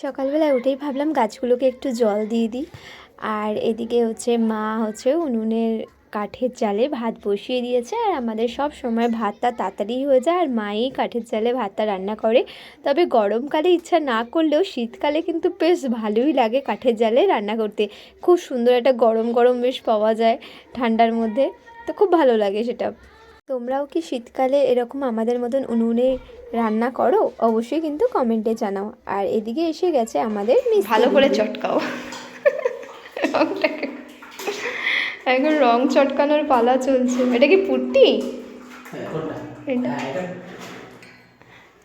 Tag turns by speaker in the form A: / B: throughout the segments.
A: সকালবেলায় উঠেই ভাবলাম গাছগুলোকে একটু জল দিয়ে দিই। আর এদিকে মা উনুনের কাঠের জালে ভাত বসিয়ে দিয়েছে। আর আমাদের সব সময় ভাতটা তাড়াতাড়ি হয়ে যায়, আর মাই কাঠের জালে ভাতটা রান্না করে। তবে গরমকালে ইচ্ছা না করলেও শীতকালে কিন্তু বেশ ভালোই লাগে কাঠের জালে রান্না করতে। খুব সুন্দর একটা গরম গরম বেশ পাওয়া যায় ঠান্ডার মধ্যে, তো খুব ভালো লাগে সেটা। তোমরাও কি শীতকালে এরকম আমাদের মতন উনুনে রান্না করো? অবশ্যই কিন্তু কমেন্টে জানাও। আর এদিকে এসে গেছে আমাদের
B: ভালো করে চটকাও এখন রং চটকানোর পালা চলছে। এটা কি পুট্টি?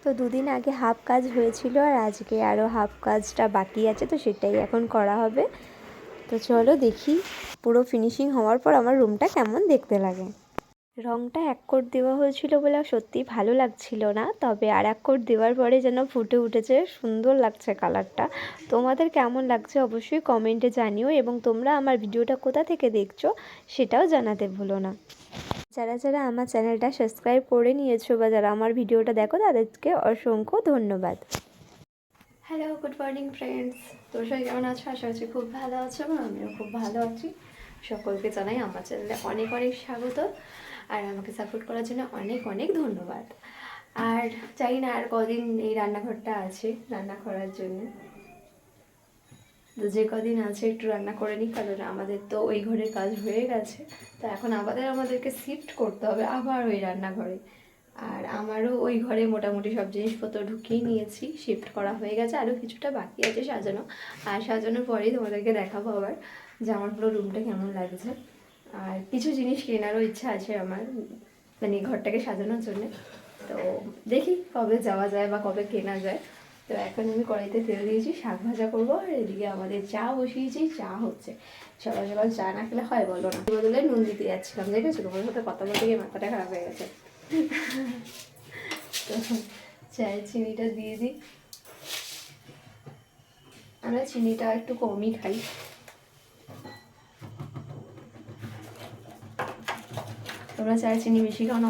A: তো দুদিন আগে হাফ কাজ হয়েছিল, আর আজকে আরও হাফ কাজটা বাকি আছে, তো সেটাই এখন করা হবে। তো চলো দেখি পুরো ফিনিশিং হওয়ার পর আমার রুমটা কেমন দেখতে লাগে। রঙটা এক কোট দেওয়া হয়েছিল বলে সত্যিই ভালো লাগছিল না, তবে আর এক কোট দেওয়ার পরে যেন ফুটে উঠেছে, সুন্দর লাগছে কালারটা। তোমাদের কেমন লাগছে অবশ্যই কমেন্টে জানিও, এবং তোমরা আমার ভিডিওটা কোথা থেকে দেখছো সেটাও জানাতে ভুলো না। যারা যারা আমার চ্যানেলটা সাবস্ক্রাইব করে নিয়েছো বা যারা আমার ভিডিওটা দেখো তাদেরকে অসংখ্য ধন্যবাদ। Hello, good morning friends. তোমরা সবাই কেমন আছো? আশা করছি খুব ভালো আছো, এবং আমিও খুব ভালো আছি। সকলকে জানাই আমার চ্যানেলে অনেক অনেক স্বাগত, আর আমাকে সাপোর্ট করার জন্য অনেক অনেক ধন্যবাদ। আর চাই না আর কদিন এই রান্নাঘরটা আছে রান্না করার জন্য, তো যে কদিন আছে একটু রান্না করে নিই, কারণ আমাদের তো ওই ঘরের কাজ হয়ে গেছে। তো এখন আমাদেরকে শিফট করতে হবে আবার ওই রান্নাঘরে। আর আমারও ওই ঘরে মোটামুটি সব জিনিসপত্র ঢুকিয়ে নিয়েছি, শিফট করা হয়ে গেছে, আরও কিছুটা বাকি আছে সাজানো। আর সাজানোর পরেই তোমাদেরকে দেখাবো আবার যে আমার পুরো রুমটা কেমন লাগছে। আর কিছু জিনিস কেনারও ইচ্ছা আছে আমার, মানে ঘরটাকে সাজানোর জন্যে। তো দেখি কবে যাওয়া যায় বা কবে কেনা যায়। তো এখন আমি কড়াইতে তেল দিয়েছি, শাক ভাজা করবো, আর এদিকে আমাদের চা বসিয়েছি, চা হচ্ছে। সকাল সকাল চা না খেলে হয় বলো না? বদলে নুন দিতে যাচ্ছিলাম, দেখেছো? তোমার সাথে কথা বলতে গিয়ে মাথাটা খারাপ হয়ে গেছে। তো চায়ের চিনিটা দিয়ে দিই। আমরা চিনিটা একটু কমই খাই। তোমরা চায়ের চিনি বেশি খাও না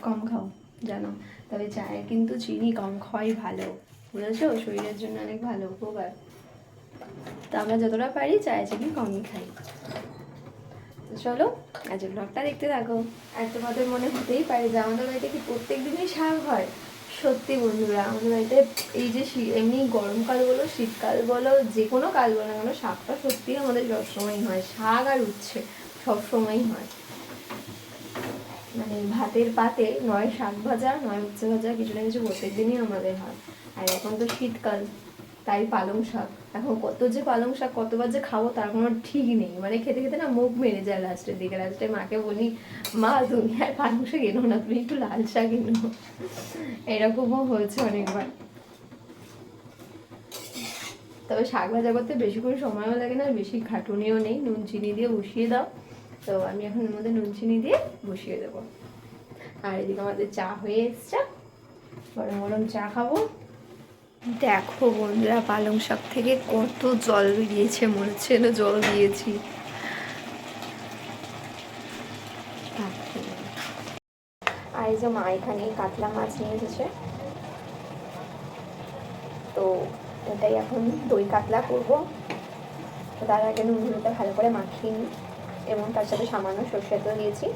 A: কম খাও জানো? তবে চায়ে কিন্তু চিনি কম খাওয়াই ভালো, বুঝেছো? শরীরের জন্য অনেক ভালো, উপকার। তো আমরা যতটা পারি চায়ে চিনি কমই খাই। তো চলো আজ ব্লগটা দেখতে থাকো। আর তোমাদের মনে হতেই পারে যে আমাদের বাড়িতে কি প্রত্যেক দিনই শাক হয়? সত্যি বন্ধুরা, আমাদের বাড়িতে এই যে এমনি গরমকাল বলো শীতকাল বলো যে কোনো কাল বলো না কেন, শাকটা সত্যিই আমাদের সবসময়ই হয়। শাক আর উচ্ছে সবসময়ই হয়, মানে ভাতের পাতে নয় শাক ভাজা নয় উচ্ছে ভাজা, কিছু না কিছু প্রত্যেক দিনই আমাদের হয়। আর এখন তো শীতকাল, তাই পালং শাক। এখন কত যে পালং শাক কতবার যে খাবো তার কোনো ঠিক নেই, মানে খেতে খেতে না মুখ মেরে যায় লাস্টের দিকে। লাস্টে মাকে বলি, মা তুমি আর পালং শাক এনো না, তুমি একটু লাল শাক এনো। এরকমও হয়েছে অনেকবার। তবে শাক ভাজা করতে বেশি করে সময়ও লাগে না, বেশি খাটুনিও নেই। নুন চিনি দিয়ে বসিয়ে দাও। তো আমি এখন এর মধ্যে নুন চিনি দিয়ে বসিয়ে দেবো। আর এদিকে আমাদের চা হয়ে এসছে, গরম গরম চা খাবো। দেখো বন্ধুরা, পালং শাক থেকে কত জল বেরিয়েছে, মনে হচ্ছে না জল দিয়েছি। আর এই যে মা এখানে কাতলা মাছ নিয়ে এসেছে, তো এটাই এখন দই কাতলা করবো। তো তার আগে নুন হলুদটা ভালো করে মাখিয়ে নিই, এবং তার সাথে সামান্য সর্ষের তেল দিয়েছি।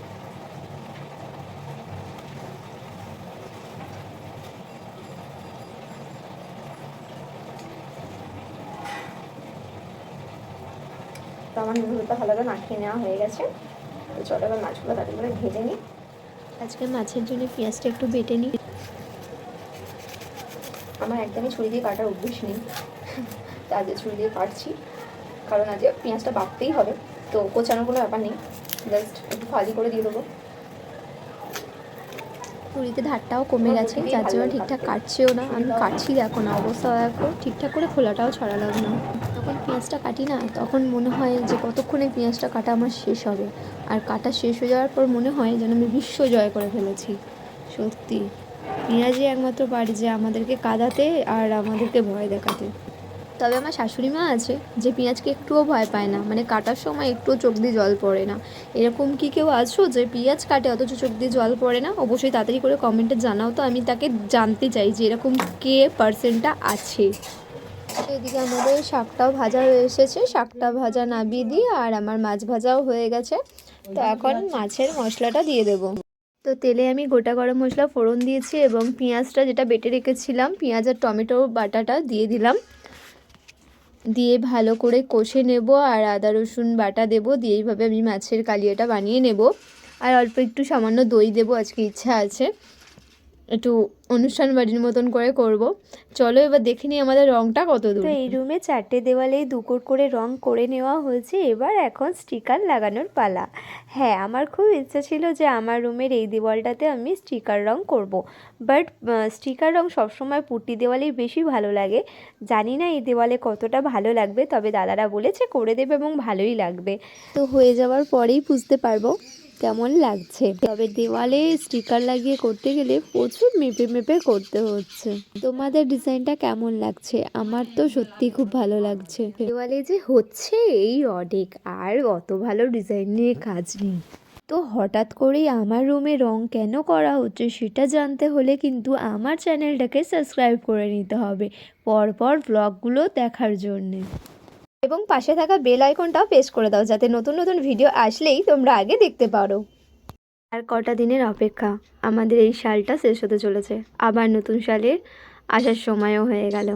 A: তো আমার নুন হলুদটা ভালো করে মাখিয়ে নেওয়া হয়ে গেছে। তো চলো এবার মাছগুলো তাদের করে ভেজে নিই। আজকে মাছের জন্য পেঁয়াজটা একটু বেটে নিই। আমার একদমই ছুরি দিয়ে কাটার অভ্যেস নেই, তা আজকে ছুরি দিয়ে কাটছি, কারণ আজকে পেঁয়াজটা বাটতেই হবে। তো কোচানোর কোনো ব্যাপার নেই, জাস্ট একটু ফালি করে দিয়ে দেবো। ছুরিতে ধারটাও কমে গেছে, যার জন্য ঠিকঠাক কাটছেও না। আমি কাটছি, দেখো না অবস্থা, দেখো ঠিকঠাক করে খোলাটাও ছড়ালাম না। যখন পেঁয়াজটা কাটি না, তখন মনে হয় যে কতক্ষণে পেঁয়াজটা কাটা আমার শেষ হবে। আর কাটা শেষ হয়ে যাওয়ার পর মনে হয় যেন আমি বিশ্ব জয় করে ফেলেছি। সত্যি পেঁয়াজই একমাত্র পারে যে আমাদেরকে কাঁদাতে আর আমাদেরকে ভয় দেখাতে। তবে আমার শাশুড়ি মা আছে যে পেঁয়াজকে একটুও ভয় পায় না, মানে কাটার সময় একটুও চোখ দিয়ে জল পড়ে না। এরকম কি কেউ আছো যে পেঁয়াজ কাটে অথচ চোখ দিয়ে জল পড়ে না? অবশ্যই তাড়াতাড়ি করে কমেন্টে জানাও, তো আমি তাকে জানতে চাই যে এরকম কে পার্সেন্টটা আছে।
B: এদিকে আমাদের শাকটাও ভাজা হয়ে এসেছে, শাকটা ভাজা নামিয়ে দিই, আর আমার মাছ ভাজাও হয়ে গেছে। তো এখন মাছের মশলাটা দিয়ে দেবো। তো তেলে আমি গোটা গরম মশলা ফোড়ন দিয়েছি এবং পেঁয়াজটা যেটা বেটে রেখেছিলাম, পেঁয়াজ আর টমেটো বাটাটা দিয়ে দিলাম। দিয়ে ভালো করে কষে নেব, আর আদা রসুন বাটা দেব, দিয়ে এইভাবে আমি মাছের কালিয়াটা বানিয়ে নেব। আর অল্প একটু সামান্য দই দেবো, আজকে ইচ্ছা আছে একটু অনুষ্ঠান বাড়ির মতন করে করব। চলো এবার দেখে নিই আমাদের রঙটা কত দূর। তো এই রুমে 4টে দেওয়ালেই 2 কোট করে রং করে নেওয়া হয়েছে, এবার এখন স্টিকার লাগানোর পালা। হ্যাঁ, আমার খুব ইচ্ছা ছিল যে আমার রুমের এই দেওয়ালটাতে আমি স্টিকার রং করব, বাট স্টিকার রং সবসময় পুট্টি দেওয়ালেই বেশি ভালো লাগে। জানি না এই দেওয়ালে কতটা ভালো লাগবে, তবে দাদারা বলেছে করে দেবে এবং ভালোই লাগবে। তো হয়ে যাওয়ার পরেই বুঝতে পারবো কেমন লাগছে। তবে দেওয়ালে স্টিকার লাগিয়ে করতে গেলে প্রচুর মেপে মেপে করতে হচ্ছে। তোমাদের ডিজাইনটা কেমন লাগছে? আমার তো সত্যি খুব ভালো লাগছে। দেওয়ালে যে হচ্ছে এই অনেক, আর অত ভালো ডিজাইন নিয়ে কাজ নেই। তো হঠাৎ করেই আমার রুমে রং কেন করা হচ্ছে সেটা জানতে হলে কিন্তু আমার চ্যানেলটাকে সাবস্ক্রাইব করে নিতে হবে পরপর ব্লগগুলো দেখার জন্যে। এবং পাশে থাকা বেল আইকনটাও প্রেস করে দাও, যাতে নতুন নতুন ভিডিও আসলেই তোমরা আগে দেখতে পারো। আর কটা দিনের অপেক্ষা, আমাদের এই সালটা শেষ হতে চলেছে, আবার নতুন সালের আসার সময়ও হয়ে গেল।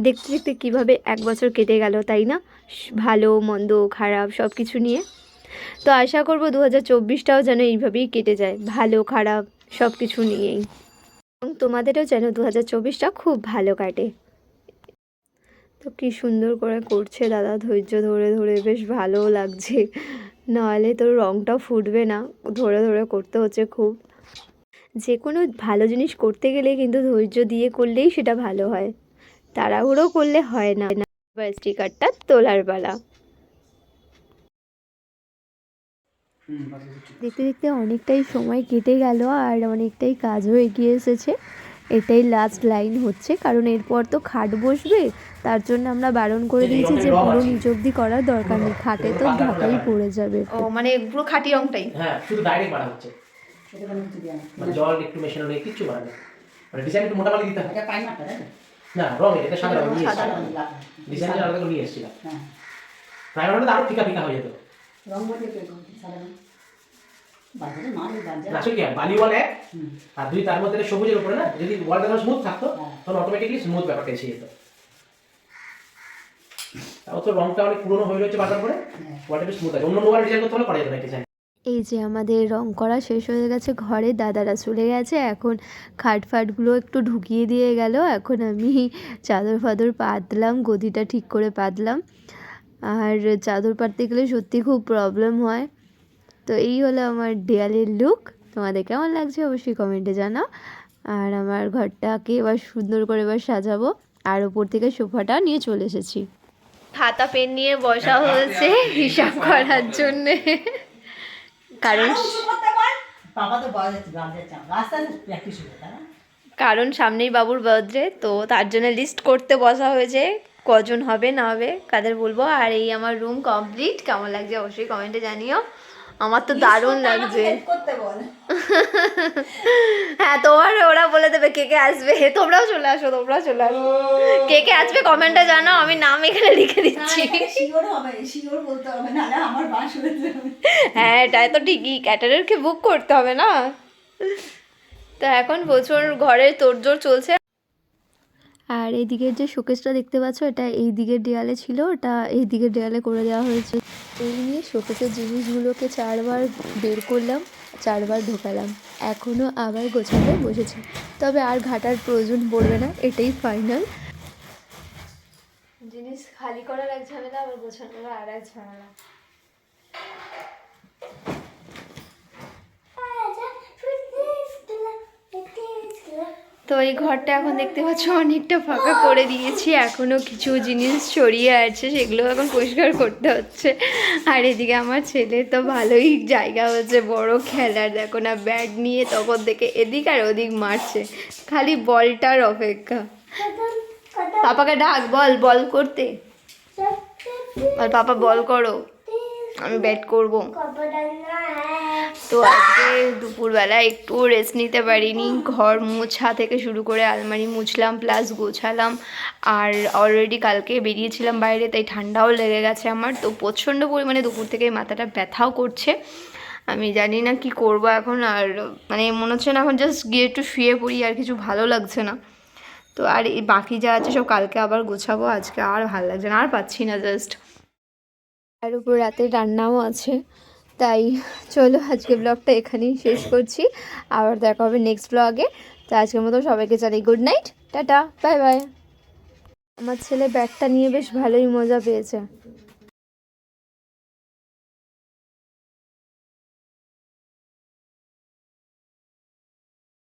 B: দেখতে দেখতে কীভাবে 1 বছর কেটে গেল, তাই না? ভালো মন্দ খারাপ সব কিছু নিয়ে। তো আশা করব 2024টাও যেন এইভাবেই কেটে যায়, ভালো খারাপ সব কিছু নিয়েই। এবং তোমাদেরও যেন 2024টা খুব ভালো কাটে। তো কি সুন্দর করে করছে দাদা, ধৈর্য ধরে ধরে, বেশ ভালোও লাগছে। নাহলে তো রঙটাও ফুটবে না, ধরে ধরে করতে হচ্ছে খুব। যে কোনো ভালো জিনিস করতে গেলে কিন্তু ধৈর্য দিয়ে করলেই সেটা ভালো হয়, তাড়াহুড়ো করলে হয় না। এবার স্টিকারটা তোলার পালা। দেখতে দেখতে অনেকটাই সময় কেটে গেল, আর অনেকটাই কাজও এগিয়ে এসেছে। এটাই লাস্ট লাইন হচ্ছে, কারণ এরপর তো খাট বসবে, তার জন্য আমরা বারণ করে দিয়েছি যে পুরো নিচ অবধি করার দরকার নেই, খাটে তো ঢাকাই পড়ে যাবে। ও মানে পুরো খাঁটি রংটাই?
C: হ্যাঁ, শুধু ডাইরেক্ট বাড়া হচ্ছে, মানে জল একটু মেশানো নেই, কিচ্ছু বাড়া নেই, মানে ডিজাইন একটু মোটা মালি দিতে হবে। না রং এটা সাদা রং নিয়ে এসেছি, ডিজাইন আলাদা করে নিয়ে এসেছিলাম। প্রাইমারটা আরো ফিকা ফিকা হয়ে যেত। রং বলতে সাদা রং আসলে কি বালি ওয়াল এক আর দুই, তার মধ্যে সবুজের উপরে না, যদি ওয়ালটা স্মুথ থাকতো তখন অটোমেটিকলি স্মুথ ব্যাপারটা এসে যেত। তাও তো রংটা অনেক পুরনো হয়ে রয়েছে বাজার করে, ওয়ালটা বেশ স্মুথ আছে, অন্য ওয়াল ডিজাইন করতে হলে করা যেত না ডিজাইন।
B: এই যে আমাদের রং করা শেষ হয়ে গেছে, ঘরে দাদারা চলে গেছে, এখন খাট ফাটগুলো একটু ঢুকিয়ে দিয়ে গেল। এখন আমি চাদর ফাদর পাতলাম, গদিটা ঠিক করে পাতলাম। আর চাদর পাততে গেলে সত্যি খুব প্রবলেম হয়। তো এই হলো আমার দেয়ালের লুক। তোমাদের কেমন লাগছে অবশ্যই কমেন্টে জানাও। আর আমার ঘরটাকে এবার সুন্দর করে এবার সাজাবো, আর ওপর থেকে সোফাটা নিয়ে চলে এসেছি। খাতা পেন নিয়ে বসা হয়েছে হিসাব করার জন্যে, কারণ সামনেই বাবুর বার্থডে, তো তার জন্য লিস্ট করতে বসা হয়েছে কজন হবে না হবে, কাদের বলবো। আর এই আমার রুম কমপ্লিট, কেমন লাগছে অবশ্যই কমেন্টে জানিও। আমার তো দারুণ লাগছে। হ্যাঁ, তোমার ওরা বলে দেবে কে কে আসবে, তোমরাও চলে আসো, তোমরাও চলে আসো। কে কে আসবে কমেন্টে জানাও, আমি নাম এখানে লিখে দিচ্ছি। হ্যাঁ, এটাই তো ঠিকই, ক্যাটারারকে বুক করতে হবে না। তো এখন প্রচুর ঘরের তোড়জোড় চলছে। আর এই দিকের যে শোকেসটা দেখতে পাচ্ছ, এটা এই দিকের দেয়ালে ছিল, ওটা এই দিকের দেয়ালে করে দেওয়া হয়েছে। এই নিয়ে শোকেসের জিনিসগুলোকে 4বার বের করলাম, 4বার ঢোকালাম, এখনও আবার গোছাতে বসেছি। তবে আর ঘাটার প্রয়োজন পড়বে না, এটাই ফাইনাল। জিনিস খালি করার এক ঝামেলা, আবার গোছানোর আর এক ঝামেলা। তো এই ঘরটা এখন দেখতে পাচ্ছ অনেকটা ফাঁকা করে দিয়েছি, এখনও কিছু জিনিস ছড়িয়ে আছে, সেগুলো এখন পরিষ্কার করতে হচ্ছে। আর এদিকে আমার ছেলে তো ভালোই জায়গা হচ্ছে বড় খেলার, দেখো না ব্যাগ নিয়ে তখন থেকে এদিক আর ওদিক মারছে, খালি বলটার অপেক্ষা। পাপাকে ডাক, বল বল করতে, আর পাপা বল করো, আমি ব্যাট করব। তো আজকে দুপুরবেলা একটু রেস্ট নিতে পারিনি, ঘর মোছা থেকে শুরু করে আলমারি মুছলাম প্লাস গোছালাম। আর অলরেডি কালকে বেরিয়েছিলাম বাইরে, তাই ঠান্ডাও লেগে গেছে আমার। তো প্রচণ্ড পরিমাণে দুপুর থেকে মাথাটা ব্যথাও করছে। আমি জানি না কি করব এখন, আর মানে মনে হচ্ছে না এখন জাস্ট গিয়ে একটু শুয়ে পড়ি, আর কিছু ভালো লাগছে না। তো আর এই বাকি যা আছে সব কালকে আবার গোছাবো, আজকে আর ভালো লাগছে না, আর পাচ্ছি না জাস্ট। তার উপর রাতে রান্নাও আছে। তাই চলো আজকে ব্লগটা এখানেই শেষ করছি, আবার দেখা হবে নেক্সট ব্লগে। তো আজকের মতো সবাইকে জানাই good night, tata, bye bye. আমার ছেলে ব্যাগটা নিয়ে বেশ ভালোই মজা পেয়েছে।